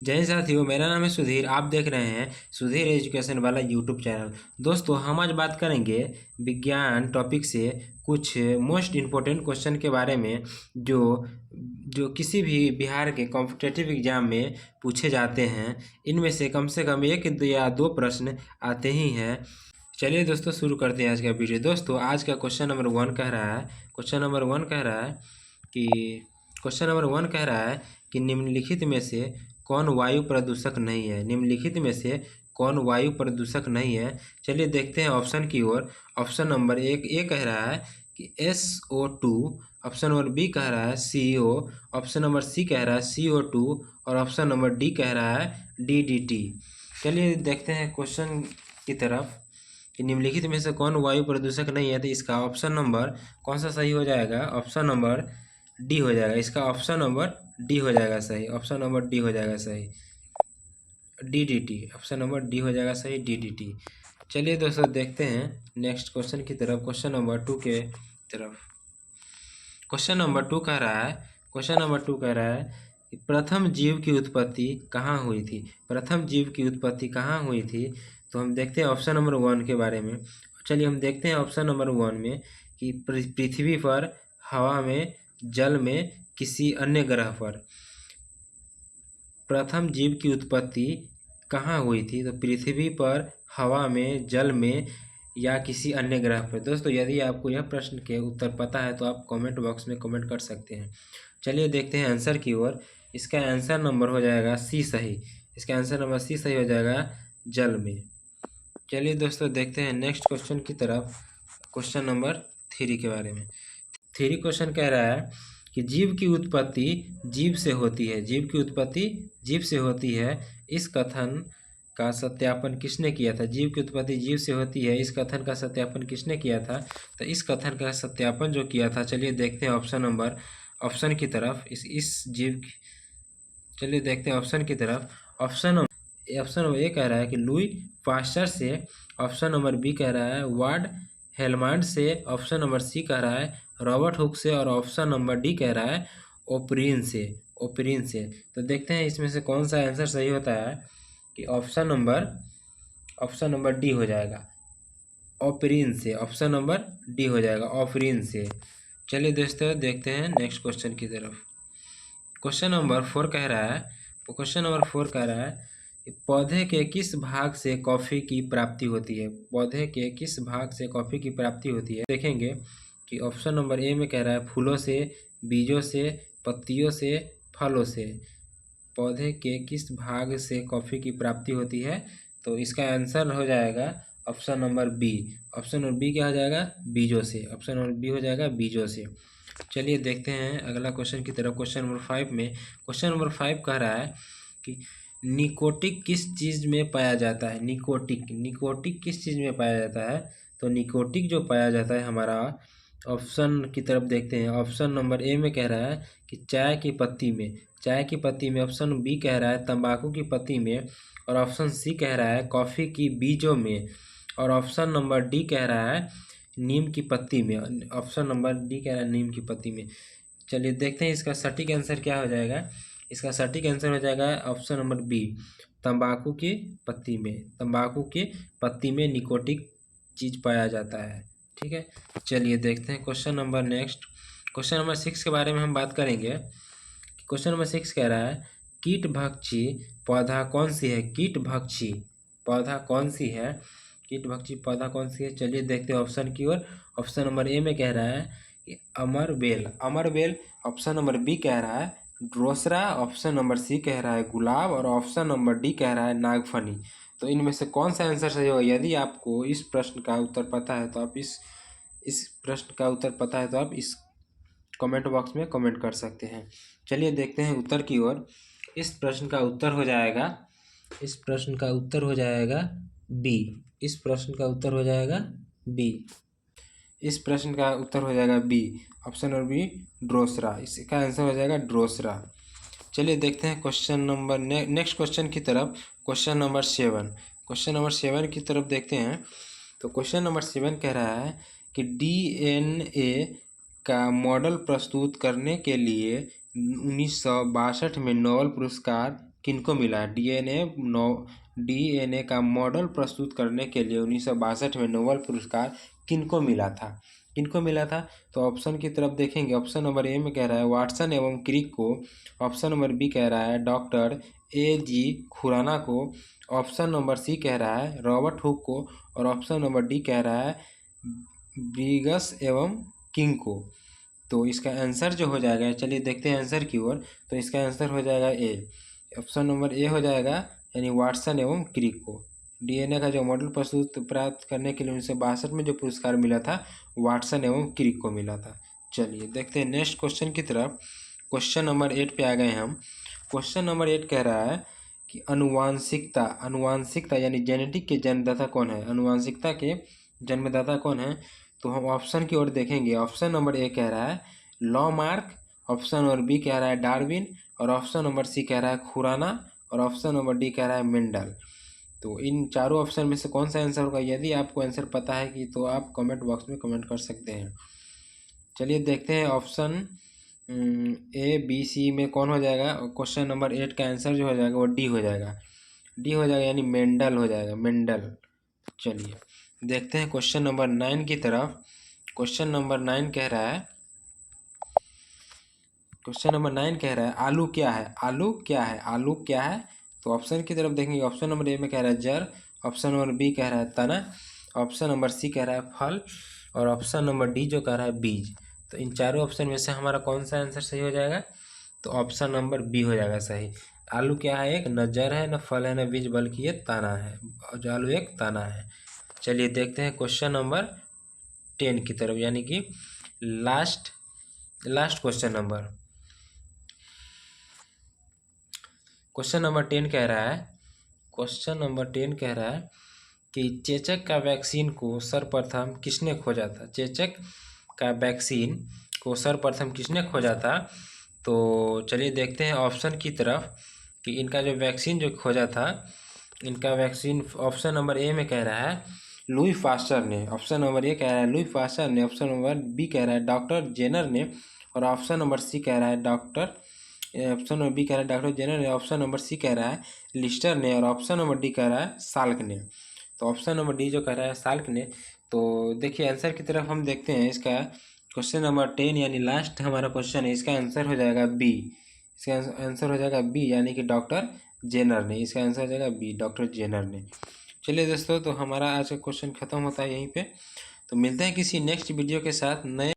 जय हिंद साथियों, मेरा नाम है सुधीर। आप देख रहे हैं सुधीर एजुकेशन वाला यूट्यूब चैनल। दोस्तों, हम आज बात करेंगे विज्ञान टॉपिक से कुछ मोस्ट इम्पोर्टेंट क्वेश्चन के बारे में जो जो किसी भी बिहार के कॉम्पिटिटिव एग्जाम में पूछे जाते हैं। इनमें से कम एक या दो प्रश्न आते ही हैं। चलिए दोस्तों, शुरू करते हैं आज का वीडियो। दोस्तों, आज का क्वेश्चन नंबर वन कह रहा है कि निम्नलिखित में से कौन वायु प्रदूषक नहीं है। निम्नलिखित में से कौन वायु प्रदूषक नहीं है। चलिए देखते हैं ऑप्शन की ओर। ऑप्शन नंबर एक ए कह रहा है कि SO2, ऑप्शन नंबर बी कह रहा है CO, ऑप्शन नंबर सी कह रहा है CO2 और ऑप्शन नंबर डी कह रहा है DDT। चलिए देखते हैं क्वेश्चन की तरफ कि निम्नलिखित में से कौन वायु प्रदूषक नहीं है। तो इसका ऑप्शन नंबर कौन सा सही हो जाएगा? ऑप्शन नंबर डी हो जाएगा। इसका ऑप्शन नंबर डी हो जाएगा सही। ऑप्शन नंबर डी हो जाएगा सही, DDT। ऑप्शन नंबर डी हो जाएगा सही, DDT। चलिए दोस्तों, देखते हैं नेक्स्ट क्वेश्चन की तरफ, क्वेश्चन नंबर टू के तरफ। क्वेश्चन नंबर टू कह रहा है कि प्रथम जीव की उत्पत्ति कहाँ हुई थी। प्रथम जीव की उत्पत्ति कहाँ हुई थी? तो हम देखते हैं ऑप्शन नंबर वन के बारे में। चलिए हम देखते हैं ऑप्शन नंबर वन में कि पृथ्वी पर, हवा में, जल में, किसी अन्य ग्रह पर प्रथम जीव की उत्पत्ति कहाँ हुई थी। तो पृथ्वी पर, हवा में, जल में या किसी अन्य ग्रह पर। दोस्तों, यदि आपको यह प्रश्न के उत्तर पता है तो आप कमेंट बॉक्स में कमेंट कर सकते हैं। चलिए देखते हैं आंसर की ओर। इसका आंसर नंबर हो जाएगा सी सही। इसका आंसर नंबर सी सही हो जाएगा, जल में। चलिए दोस्तों, देखते हैं नेक्स्ट क्वेश्चन की तरफ, क्वेश्चन नंबर थ्री के बारे में। थ्री क्वेश्चन कह रहा है कि जीव की उत्पत्ति जीव से होती है। जीव की उत्पत्ति जीव से होती है, इस कथन का सत्यापन किसने किया था? जीव की उत्पत्ति जीव से होती है, इस कथन का सत्यापन किसने किया था? तो इस कथन का सत्यापन जो किया था, चलिए देखते हैं ऑप्शन की तरफ। चलिए देखते हैं ऑप्शन की तरफ। ऑप्शन नंबर ए कह रहा है कि लुई पास्चर से। ऑप्शन नंबर बी कह रहा है वार्ड हेलमांड से। ऑप्शन नंबर सी कह रहा है रॉबर्ट हुक से और ऑप्शन नंबर डी कह रहा है ओपरीन से। तो देखते हैं इसमें से कौन सा आंसर सही होता है कि ऑप्शन नंबर डी हो जाएगा, ओपरीन से। ऑप्शन नंबर डी हो जाएगा, ओपरीन से। चलिए दोस्तों, देखते हैं नेक्स्ट क्वेश्चन की तरफ। क्वेश्चन नंबर फोर कह रहा है कि पौधे के किस भाग से कॉफ़ी की प्राप्ति होती है। पौधे के किस भाग से कॉफ़ी की प्राप्ति होती है? देखेंगे कि ऑप्शन नंबर ए में कह रहा है फूलों से, बीजों से, पत्तियों से, फलों से। पौधे के किस भाग से कॉफ़ी की प्राप्ति होती है? तो इसका आंसर हो जाएगा option number B. Option number B क्या हो जाएगा? बीजों से। ऑप्शन नंबर बी हो जाएगा बीजों से। चलिए देखते हैं अगला क्वेश्चन की तरफ। क्वेश्चन नंबर फाइव कह रहा है कि निकोटिक किस चीज़ में पाया जाता है। निकोटिक किस चीज़ में पाया जाता है? तो निकोटिक जो पाया जाता है हमारा, ऑप्शन की तरफ देखते हैं। ऑप्शन नंबर ए में कह रहा है कि चाय की पत्ती में। ऑप्शन बी कह रहा है तंबाकू की पत्ती में और ऑप्शन सी कह रहा है कॉफ़ी की बीजों में और ऑप्शन नंबर डी कह रहा है नीम की पत्ती में। ऑप्शन नंबर डी कह रहा है नीम की पत्ती में। चलिए देखते हैं इसका सटीक आंसर क्या हो जाएगा। इसका सटीक आंसर हो जाएगा ऑप्शन नंबर बी, तंबाकू की पत्ती में निकोटिक चीज़ पाया जाता है। ठीक है, चलिए देखते हैं क्वेश्चन नंबर सिक्स के बारे में हम बात करेंगे। क्वेश्चन नंबर सिक्स कह रहा है कीटभक्षी पौधा कौन सी है। कीटभक्षी पौधा कौन सी है? चलिए देखते हैं ऑप्शन की ओर। ऑप्शन नंबर ए में कह रहा है कि अमरबेल। ऑप्शन नंबर बी कह रहा है ड्रोसरा। ऑप्शन नंबर सी कह रहा है गुलाब और ऑप्शन नंबर डी कह रहा है नागफनी। तो इनमें से कौन सा आंसर सही होगा? यदि आपको इस प्रश्न का उत्तर पता है तो आप इस कमेंट बॉक्स में कमेंट कर सकते हैं। चलिए देखते हैं उत्तर की ओर। इस प्रश्न का उत्तर हो जाएगा बी। इस प्रश्न का उत्तर हो जाएगा बी। ऑप्शन नंबर बी ड्रोसरा। इसका आंसर हो जाएगा ड्रोसरा। चलिए देखते हैं नेक्स्ट क्वेश्चन की तरफ। क्वेश्चन नंबर सेवन की तरफ देखते हैं। तो क्वेश्चन नंबर 7 कह रहा है कि DNA का मॉडल प्रस्तुत करने के लिए 1962 में नोबेल पुरस्कार किनको मिला है? डीएनए का मॉडल प्रस्तुत करने के लिए 1962 में नोबेल पुरस्कार किनको मिला था? किनको मिला था? तो ऑप्शन की तरफ देखेंगे। ऑप्शन नंबर ए में कह रहा है वाटसन एवं क्रिक को। ऑप्शन नंबर बी कह रहा है डॉक्टर ए.जी. खुराना को। ऑप्शन नंबर सी कह रहा है रॉबर्ट हुक को। और ऑप्शन नंबर डी कह रहा है ब्रिगस एवं किंग को। तो इसका आंसर जो हो जाएगा, चलिए देखते हैं आंसर की ओर। तो इसका आंसर हो जाएगा ए। ऑप्शन नंबर ए हो जाएगा, यानी वाटसन एवं क्रिक को। डीएनए का जो मॉडल प्रस्तुत प्राप्त करने के लिए 1962 में जो पुरस्कार मिला था, वाटसन एवं क्रिक को मिला था। चलिए देखते हैं नेक्स्ट क्वेश्चन की तरफ। क्वेश्चन नंबर 8 पे आ गए हम। क्वेश्चन नंबर 8 कह रहा है कि अनुवांशिकता यानी जेनेटिक के जन्मदाता कौन है? अनुवांशिकता के जन्मदाता कौन है? तो हम ऑप्शन की ओर देखेंगे। ऑप्शन नंबर ए कह रहा है लॉमार्क। ऑप्शन नंबर बी कह रहा है डार्विन। और ऑप्शन नंबर सी कह रहा है खुराना। और ऑप्शन नंबर डी कह रहा है मेंडल। तो इन चारों ऑप्शन में से कौन सा आंसर होगा? यदि आपको आंसर पता है कि तो आप कमेंट बॉक्स में कमेंट कर सकते हैं। चलिए देखते हैं ऑप्शन ए बी सी में कौन हो जाएगा। क्वेश्चन नंबर 8 का आंसर जो हो जाएगा वो डी हो जाएगा। डी हो जाएगा, यानी मेंडल हो जाएगा, मेंडल। चलिए देखते हैं क्वेश्चन नंबर 9 की तरफ। क्वेश्चन नंबर 9 कह रहा है आलू क्या है? आलू क्या है? आलू क्या है? तो ऑप्शन की तरफ देखेंगे। ऑप्शन नंबर ए में कह रहा है जड़। ऑप्शन नंबर बी कह रहा है तना। ऑप्शन नंबर सी कह रहा है फल। और ऑप्शन नंबर डी जो कह रहा है बीज। तो इन चारों ऑप्शन में से हमारा कौन सा आंसर सही हो जाएगा? तो ऑप्शन नंबर बी हो जाएगा सही। आलू क्या है? एक न जड़ है, न फल है, न बीज, बल्कि ये तना है। और जो आलू एक तना है। चलिए देखते हैं क्वेश्चन नंबर 10 की तरफ, यानी कि last question number. Question number 10 कह रहा है कि चेचक का वैक्सीन को सर्वप्रथम किसने खोजा था? चेचक का वैक्सीन को सर्वप्रथम किसने खोजा था? तो चलिए देखते हैं ऑप्शन की तरफ कि इनका जो वैक्सीन जो खोजा था, इनका वैक्सीन ऑप्शन नंबर ए में कह रहा है लुई पास्चर ने। ऑप्शन नंबर ए कह रहा है लुई पास्चर ने। ऑप्शन नंबर बी कह रहा है डॉक्टर जेनर ने। और ऑप्शन नंबर सी कह रहा है ऑप्शन नंबर बी कह रहा है डॉक्टर जेनर ने। ऑप्शन नंबर सी कह रहा है लिस्टर ने। और ऑप्शन नंबर डी कह रहा है साल्क ने। तो ऑप्शन नंबर डी जो कह रहा है साल्क ने। तो देखिए आंसर की तरफ हम देखते हैं। इसका क्वेश्चन नंबर 10 यानी लास्ट हमारा क्वेश्चन है, इसका आंसर हो जाएगा बी। इसका आंसर हो जाएगा बी, यानी कि डॉक्टर जेनर ने। इसका आंसर हो जाएगा बी, डॉक्टर जेनर ने। चलिए दोस्तों, तो हमारा आज का क्वेश्चन खत्म होता है यहीं पे। तो मिलते हैं किसी नेक्स्ट वीडियो के साथ नए